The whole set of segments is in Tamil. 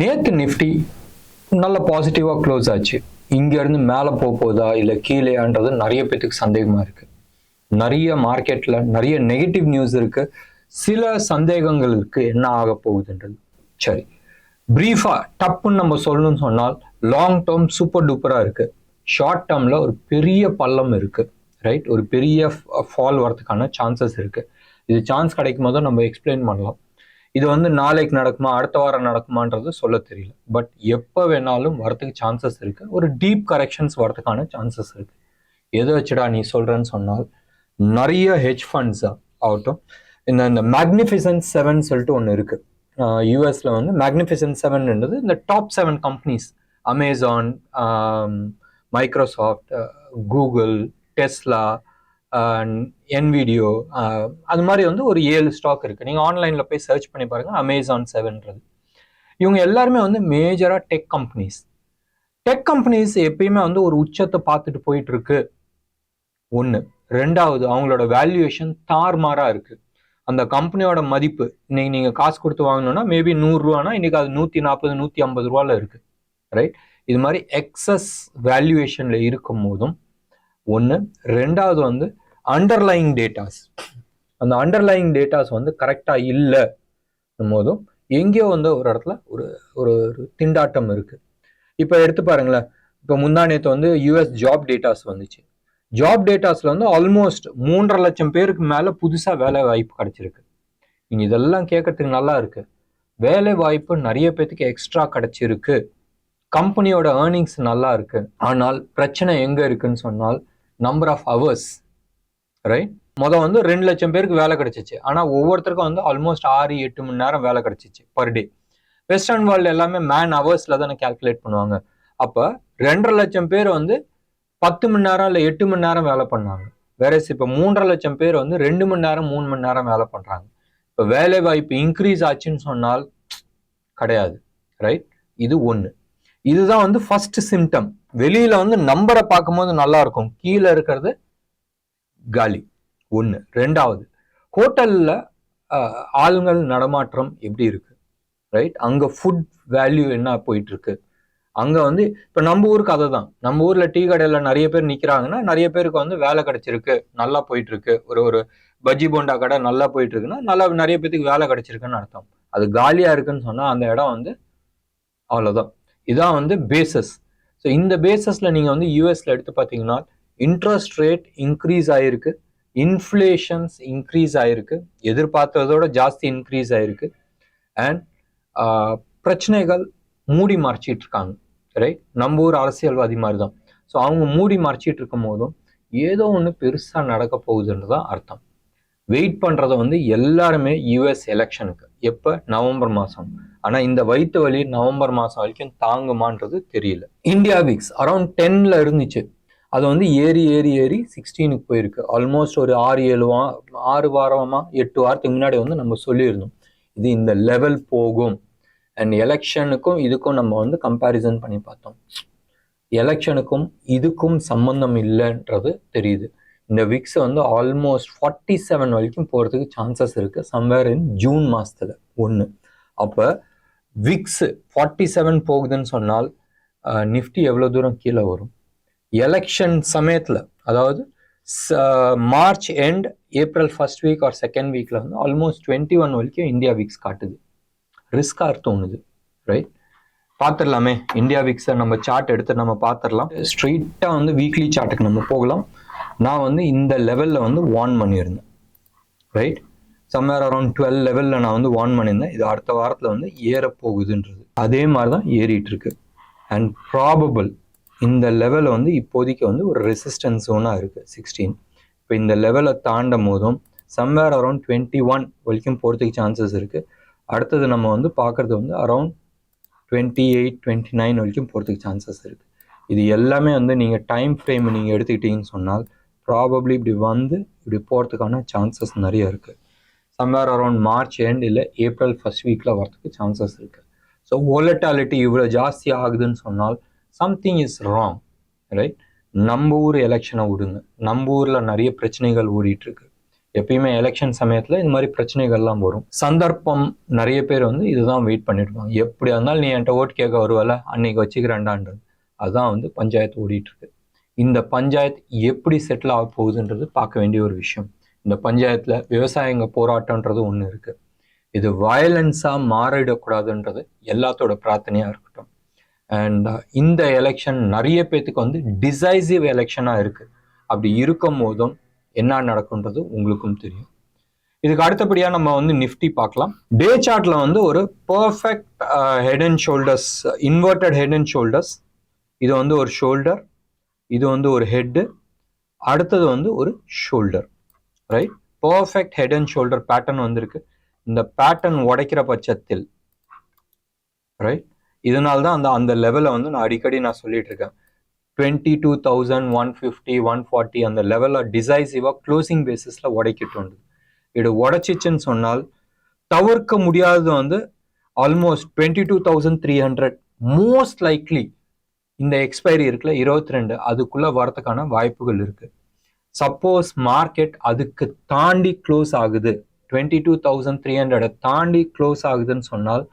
நேற்று நிஃப்டி நல்ல பாசிட்டிவாக க்ளோஸ் ஆச்சு. இங்கேருந்து மேலே போதா இல்லை கீழேன்றது நிறைய பேத்துக்கு சந்தேகமாக இருக்குது. நிறைய மார்க்கெட்டில் நிறைய நெகட்டிவ் நியூஸ் இருக்குது. சில சந்தேகங்கள் இருக்குது என்ன ஆக போகுதுன்றது. சரி, ப்ரீஃபாக டப்புன்னு நம்ம சொல்லணும்னு சொன்னால் லாங் டேர்ம் சூப்பர் டூப்பராக இருக்குது. ஷார்ட் டேர்மில் ஒரு பெரிய பள்ளம் இருக்குது, ரைட்? ஒரு பெரிய ஃபால் வரதுக்கான சான்சஸ் இருக்குது. இது சான்ஸ் கிடைக்கும் போது நம்ம எக்ஸ்பிளைன் பண்ணலாம். இது நாளைக்கு நடக்குமா அடுத்த வாரம் நடக்குமான்றது சொல்ல தெரியல. பட் எப்போ வேணாலும் வரதுக்கு சான்சஸ் இருக்கு. ஒரு டீப் கரெக்ஷன்ஸ் வரதுக்கான சான்சஸ் இருக்கு. எதை வச்சுடா நீ சொல்றேன்னு சொன்னால் நிறைய ஹெட்ஜ் ஃபண்ட்ஸ் ஆகட்டும், இந்த மேக்னிஃபிசன்ட் 7 சொல்லிட்டு ஒன்று இருக்கு. யூஎஸ்ல மேக்னிஃபிசன்ட் 7ன்றது இந்த top 7 companies, Amazon, Microsoft, Google, Tesla, Nvidia, அது மாதிரி ஒரு 7 ஸ்டாக் இருக்கு. நீங்க ஆன்லைன்ல போய் சர்ச் பண்ணி பாருங்க. அமேசான் 7ன்றது இவங்க எல்லாருமே மேஜரா டெக் கம்பெனிஸ். டெக் கம்பெனிஸ் எப்பயுமே ஒரு உச்சத்தை பார்த்துட்டு போயிட்டு இருக்கு. ஒன்று. ரெண்டாவது, அவங்களோட வேல்யூவேஷன் தார்மாரா இருக்கு. அந்த கம்பெனியோட மதிப்பு இன்னைக்கு நீங்க காசு கொடுத்து வாங்கணும்னா மேபி 100 ரூபானா இன்னைக்கு அது 140 150 ரூபால இருக்கு, ரைட்? இது மாதிரி எக்ஸஸ் வேல்யூவேஷன்ல இருக்கும் போதும் ஒன்று. ரெண்டாவது அண்டர்லைங் டேட்டாஸ், அந்த அண்டர்லைங் டேட்டாஸ் கரெக்டாக இல்லை போதும் எங்கேயோ ஒரு இடத்துல ஒரு ஒரு திண்டாட்டம் இருக்கு. இப்போ எடுத்து பாருங்களேன். இப்போ முந்தானேத்து யூஎஸ் ஜாப் டேட்டாஸ் வந்துச்சு. ஜாப் டேட்டாஸ்ல ஆல்மோஸ்ட் 3.5 லட்சம் பேருக்கு மேல புதுசா வேலை வாய்ப்பு கிடைச்சிருக்கு. நீங்க இதெல்லாம் கேட்கறதுக்கு நல்லா இருக்கு. வேலை வாய்ப்பு நிறைய பேத்துக்கு எக்ஸ்ட்ரா கிடைச்சிருக்கு. கம்பெனியோட ஏர்னிங்ஸ் நல்லா இருக்கு. ஆனால் பிரச்சனை எங்க இருக்குன்னு சொன்னால் நம்பர் ஆஃப் ஹவர்ஸ், ரைட்? 2 லட்சம் பேருக்கு வேலை கிடைச்சிச்சு. ஆனா ஒவ்வொருத்தருக்கும் ஆல்மோஸ்ட் 6-8 மணி நேரம் வேலை கிடைச்சிச்சு பர் டே. வெஸ்டர்ன் வேர்ல்டு எல்லாமே மேன் ஹவர்ஸ்ல தானே கால்குலேட் பண்ணுவாங்க. அப்ப 2.5 லட்சம் பேர் 10 மணி நேரம் இல்லை 8 மணி நேரம் வேலை பண்ணாங்க. வேற இப்ப 3.5 லட்சம் பேர் 2 மணி நேரம் 3 மணி நேரம் வேலை பண்றாங்க. இப்ப வேலை வாய்ப்பு இன்க்ரீஸ் ஆச்சுன்னு சொன்னால் கிடையாது, ரைட்? இது ஒண்ணு. இதுதான் ஃபர்ஸ்ட் சிம்டம். வெளியில நம்பரை பார்க்கும்போது நல்லா இருக்கும், கீழே இருக்கிறது காலி. ஒன்று. ரெண்டாவது, ஹோட்டல்ல ஆளுங்கள் நடமாற்றம் எப்படி இருக்கு, ரைட்? அங்க ஃபுட் வேல்யூ என்ன போயிட்டு இருக்கு. அங்க இப்ப நம்ம ஊருக்கு அதை தான். நம்ம ஊர்ல டீ கடையில நிறைய பேர் நிக்கிறாங்கன்னா நிறைய பேருக்கு வேலை கிடைச்சிருக்கு, நல்லா போயிட்டு இருக்கு. ஒரு பஜ்ஜி போண்டா கடை நல்லா போயிட்டு இருக்குன்னா நல்லா நிறைய பேருக்கு வேலை கிடைச்சிருக்குன்னு அர்த்தம். அது காலியா இருக்குன்னு சொன்னா அந்த இடம் அவ்வளவுதான். இதான் பேசஸ். ஸோ இந்த பேசஸ்ல நீங்க யூஎஸ்ல எடுத்து பார்த்தீங்கன்னா இன்ட்ரெஸ்ட் ரேட் இன்க்ரீஸ் ஆயிருக்கு, இன்ஃப்ளேஷன்ஸ் இன்க்ரீஸ் ஆயிருக்கு, எதிர்பார்த்ததோட ஜாஸ்தி இன்க்ரீஸ் ஆயிருக்கு. அண்ட் பிரச்சனைகள் மூடி மறைச்சிட்டு இருக்காங்க, ரைட்? நம்ம ஊர் அரசியல்வாதி மாதிரி தான். ஸோ அவங்க மூடி மறைச்சிட்டு இருக்கும் போதும் ஏதோ ஒன்று பெருசா நடக்க போகுதுன்றதான் அர்த்தம். வெயிட் பண்றத எல்லாருமே யூஎஸ் எலெக்ஷனுக்கு. எப்ப? நவம்பர் மாசம். ஆனா இந்த வயிற்று வலி நவம்பர் மாசம் வரைக்கும் தாங்குமான்றது தெரியல. இந்தியா விக்ஸ் அரௌண்ட் 10ல இருந்துச்சு. அது ஏறி ஏறி ஏறி 16க்கு போயிருக்கு. ஆல்மோஸ்ட் ஒரு 6 வாரமா 8 வாரத்துக்கு முன்னாடி நம்ம சொல்லியிருந்தோம் இது இந்த லெவல் போகும். அண்ட் எலெக்ஷனுக்கும் இதுக்கும் நம்ம கம்பேரிசன் பண்ணி பார்த்தோம். எலெக்ஷனுக்கும் இதுக்கும் சம்பந்தம் இல்லைன்றது தெரியுது. இந்த விக்ஸ் ஆல்மோஸ்ட் 47 வரைக்கும் போறதுக்கு சான்சஸ் இருக்கு சம்வேர் இன் ஜூன் மாசத்துல. ஒன்று. அப்ப விக்ஸ் 47 போகுதுன்னு சொன்னால் நிஃப்டி எவ்வளவு தூரம் கீழே வரும்? எலெக்ஷன் சமயத்துல, அதாவது March end April first week or second வீக்ல ஆல்மோஸ்ட் 21 வரைக்கும் இந்தியா விக்ஸ் காட்டுது. ரிஸ்கா தோணுது, ரைட்? பார்த்துடலாமே இந்தியா விக்ஸை நம்ம சார்ட் எடுத்து நம்ம பார்த்துடலாம். ஸ்ட்ரெயிட்டா வீக்லி சார்ட்டுக்கு நம்ம போகலாம். நான் இந்த லெவல்ல வார்ன் பண்ணியிருந்தேன், ரைட்? சம்வேர் அரௌண்ட் 12 லெவல்ல நான் வார்ன் பண்ணியிருந்தேன். இது அடுத்த வாரத்துல ஏற போகுதுன்றது. அதே மாதிரி தான் ஏறிட்டு இருக்கு. அண்ட் ப்ராபபிள் இந்த லெவல் இப்போதைக்கு ஒரு ரெசிஸ்டன்ஸ் ஜோனா இருக்கு 16. இப்போ இந்த லெவலை தாண்டும் போதும் சம்வேர் அரௌண்ட் 21 வரைக்கும் போறதுக்கு சான்சஸ் இருக்கு. அடுத்தது நம்ம பார்க்கறது அரௌண்ட் 28 29 வரைக்கும் போறதுக்கு சான்சஸ் இருக்கு. இது எல்லாமே நீங்க டைம் ஃப்ரேம் நீங்க எடுத்துக்கிட்டீங்கன்னு சொன்னால் ப்ராபப்ளி இப்படி போறதுக்கான சான்சஸ் நிறைய இருக்கு. சம்வேர் அரௌண்ட் மார்ச் எண்ட் இல்லை ஏப்ரல் ஃபர்ஸ்ட் வீக்ல வரதுக்கு சான்சஸ் இருக்கு. ஸோ வோலட்டாலிட்டி இவ்வளோ ஜாஸ்தி ஆகுதுன்னு சொன்னால் சம்திங் இஸ் ராங், ரைட்? நம்ம ஊர் எலெக்ஷனை விடுங்க. நம்ம ஊர்ல நிறைய பிரச்சனைகள் ஓடிட்டு இருக்கு. எப்பயுமே எலெக்ஷன் சமயத்தில் இந்த மாதிரி பிரச்சனைகள்லாம் வரும். சந்தர்ப்பம் நிறைய பேர் வந்து இதுதான் வெயிட் பண்ணிட்டு இருப்பாங்க. எப்படியா இருந்தாலும் நீ என்கிட்ட ஓட்டு கேட்க வருவல, அன்னைக்கு வச்சுக்கிறேன்டான்றது. அதுதான் வந்து பஞ்சாயத்து ஓடிட்டு இருக்கு. இந்த பஞ்சாயத்து எப்படி செட்டில் ஆக போகுதுன்றது பார்க்க வேண்டிய ஒரு விஷயம். இந்த பஞ்சாயத்துல விவசாயிங்க போராட்டம்ன்றது ஒன்று இருக்கு. இது வயலன்ஸா மாறிடக்கூடாதுன்றது எல்லாத்தோட பிரார்த்தனையா இருக்கட்டும். அண்ட் இந்த எலெக்ஷன் நிறைய பேத்துக்கு வந்து டிசைசிவ் எலெக்ஷனா இருக்கு. அப்படி இருக்கும் போதும் என்ன நடக்கும்ன்றது உங்களுக்கும் தெரியும். இதுக்கு அடுத்தபடியா நம்ம வந்து நிஃப்டி பார்க்கலாம். டே சார்ட்ல வந்து ஒரு perfect head and shoulders, inverted head and shoulders. இது வந்து ஒரு ஷோல்டர், இது வந்து ஒரு ஹெட், அடுத்தது வந்து ஒரு shoulder, right? Perfect head and shoulder pattern வந்திருக்கு. இந்த பேட்டர்ன் உடைக்கிற பட்சத்தில், ரைட், இதனால தான் அந்த லெவலை வந்து நான் அடிக்கடி சொல்லிட்டு இருக்கேன். 22,150 140 அந்த லெவலில் டிசைசிவா க்ளோசிங் பேசிஸ்ல உடைக்கிட்டு உண்டு. இது உடைச்சிச்சுன்னு சொன்னால் தவிர்க்க முடியாதது வந்து ஆல்மோஸ்ட் 22,300 மோஸ்ட் லைக்லி இந்த எக்ஸ்பைரி இருக்குல்ல 22 அதுக்குள்ள வரதுக்கான வாய்ப்புகள் இருக்கு. சப்போஸ் மார்க்கெட் அதுக்கு தாண்டி க்ளோஸ் ஆகுது, 22,300 தாண்டி க்ளோஸ் ஆகுதுன்னு சொன்னால்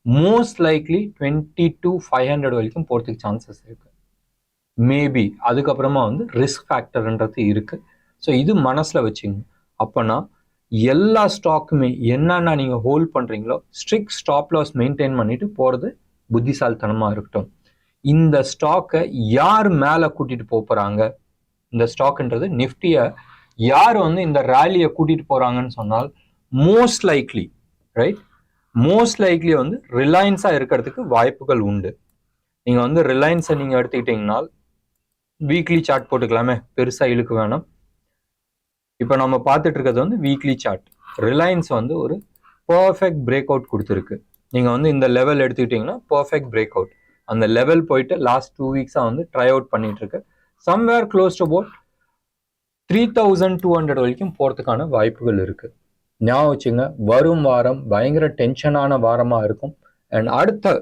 மோஸ்ட் லைக்லி 22,500 வரைக்கும் போறதுக்கு சான்சஸ் இருக்கு. மேபி அதுக்கப்புறமா வந்து ரிஸ்க் ஃபேக்டர்ன்றது இருக்கு. ஸோ இது மனசுல வச்சுங்க. அப்பனா எல்லா ஸ்டாக்குமே என்னன்னா நீங்க ஹோல்ட் பண்றீங்களோ ஸ்ட்ரிக்ட் ஸ்டாப் லாஸ் மெயின்டைன் பண்ணிட்டு போறது புத்திசாலித்தனமா இருக்கட்டும். இந்த ஸ்டாக்கை யார் மேல கூட்டிட்டு போறாங்க, இந்த ஸ்டாக்ன்றது நிஃப்டியை யார் வந்து இந்த ரேலியை கூட்டிட்டு போறாங்கன்னு சொன்னால் most likely, right, most likely வந்து ரிலையன்ஸா இருக்கிறதுக்கு வாய்ப்புகள் உண்டு. நீங்க வந்து ரிலையன்ஸை நீங்க எடுத்துக்கிட்டீங்கன்னா வீக்லி சார்ட் போட்டுக்கலாமே, பெருசா இழுக்க வேணாம். இப்போ நம்ம பார்த்துட்டு இருக்கிறது வந்து வீக்லி சார்ட். ரிலையன்ஸ் வந்து ஒரு பர்ஃபெக்ட் பிரேக் அவுட் கொடுத்துருக்கு. நீங்க வந்து இந்த லெவல் எடுத்துக்கிட்டீங்கன்னா பர்ஃபெக்ட் பிரேக் அவுட். அந்த லெவல் போயிட்டு லாஸ்ட் 2 வீக்ஸா வந்து ட்ரை அவுட் பண்ணிட்டு இருக்கு. சம்வேர் க்ளோஸ் டு அபவுட் 3,200 வரைக்கும் போறதுக்கான வாய்ப்புகள் இருக்கு. ஞாபகம் வச்சுங்க, வரும் வாரம் பயங்கர டென்ஷனான வாரமா இருக்கும். அண்ட் அடுத்த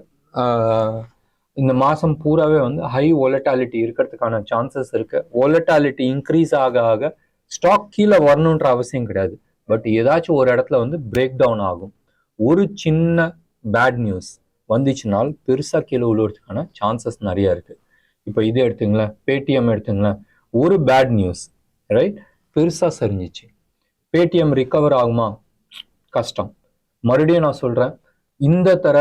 இந்த மாசம் பூராவே வந்து ஹை வோலட்டாலிட்டி இருக்கிறதுக்கான சான்சஸ் இருக்கு. வோலட்டாலிட்டி இன்க்ரீஸ் ஆக ஆக ஸ்டாக் கீழே வரணுன்ற அவசியம் கிடையாது, பட் ஏதாச்சும் ஒரு இடத்துல வந்து பிரேக் டவுன் ஆகும். ஒரு சின்ன பேட் நியூஸ் வந்துச்சுனால் பெருசா கீழே விழுறதுக்கான சான்சஸ் நிறைய இருக்கு. இப்போ இது எடுத்துங்களேன், பேடிஎம் எடுத்துங்களேன், ஒரு பேட் நியூஸ், ரைட், பெருசா சரிஞ்சிச்சு. பேடிஎம் ரிகவர் ஆகுமா? கஷ்டம். மறுபடியும் நான் சொல்றேன், இந்த தர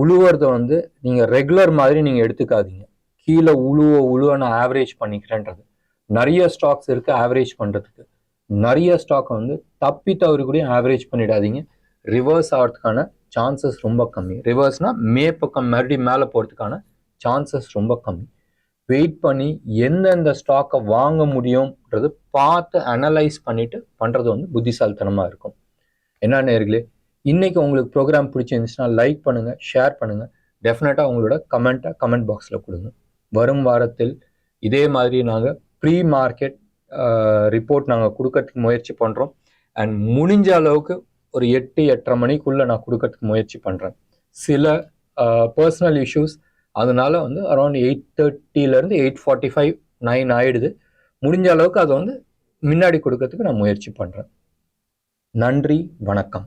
உழுவுறத வந்து நீங்க ரெகுலர் மாதிரி நீங்க எடுத்துக்காதீங்க. கீழே உழுவ நான் ஆவரேஜ் பண்ணிக்கிறேன்றது. நிறைய ஸ்டாக்ஸ் இருக்கு ஆவரேஜ் பண்றதுக்கு. நிறைய ஸ்டாக்கை வந்து தப்பி தவறி கூட ஆவரேஜ் பண்ணிடாதீங்க. ரிவர்ஸ் ஆகிறதுக்கான சான்சஸ் ரொம்ப கம்மி. ரிவர்ஸ்னா பக்கம் மறுபடியும் மேலே போகிறதுக்கான சான்சஸ் ரொம்ப கம்மி. வெயிட் பண்ணி எந்தெந்த ஸ்டாக்கை வாங்க முடியும்ன்றது பார்த்து அனலைஸ் பண்ணிட்டு பண்றது வந்து புத்திசாலித்தனமா இருக்கும். என்ன நேயர்களே, இன்னைக்கு உங்களுக்கு ப்ரோக்ராம் பிடிச்சிருந்துச்சுன்னா லைக் பண்ணுங்க, ஷேர் பண்ணுங்க. டெஃபினட்டா உங்களோட கமெண்ட் பாக்ஸ்ல கொடுங்க. வரும் வாரத்தில் இதே மாதிரி நாங்கள் ப்ரீ மார்க்கெட் ரிப்போர்ட் நாங்கள் கொடுக்கறதுக்கு முயற்சி பண்றோம். அண்ட் முடிஞ்ச அளவுக்கு ஒரு 8-8:30 மணிக்குள்ள நான் கொடுக்கறதுக்கு முயற்சி பண்றேன். சில பர்சனல் இஷ்யூஸ், அதனால வந்து அரௌண்ட் 8:30 8:45 9 ஆயிடுது. முடிஞ்ச அளவுக்கு அதை வந்து முன்னாடி கொடுக்கறதுக்கு நான் முயற்சி பண்றேன். நன்றி, வணக்கம்.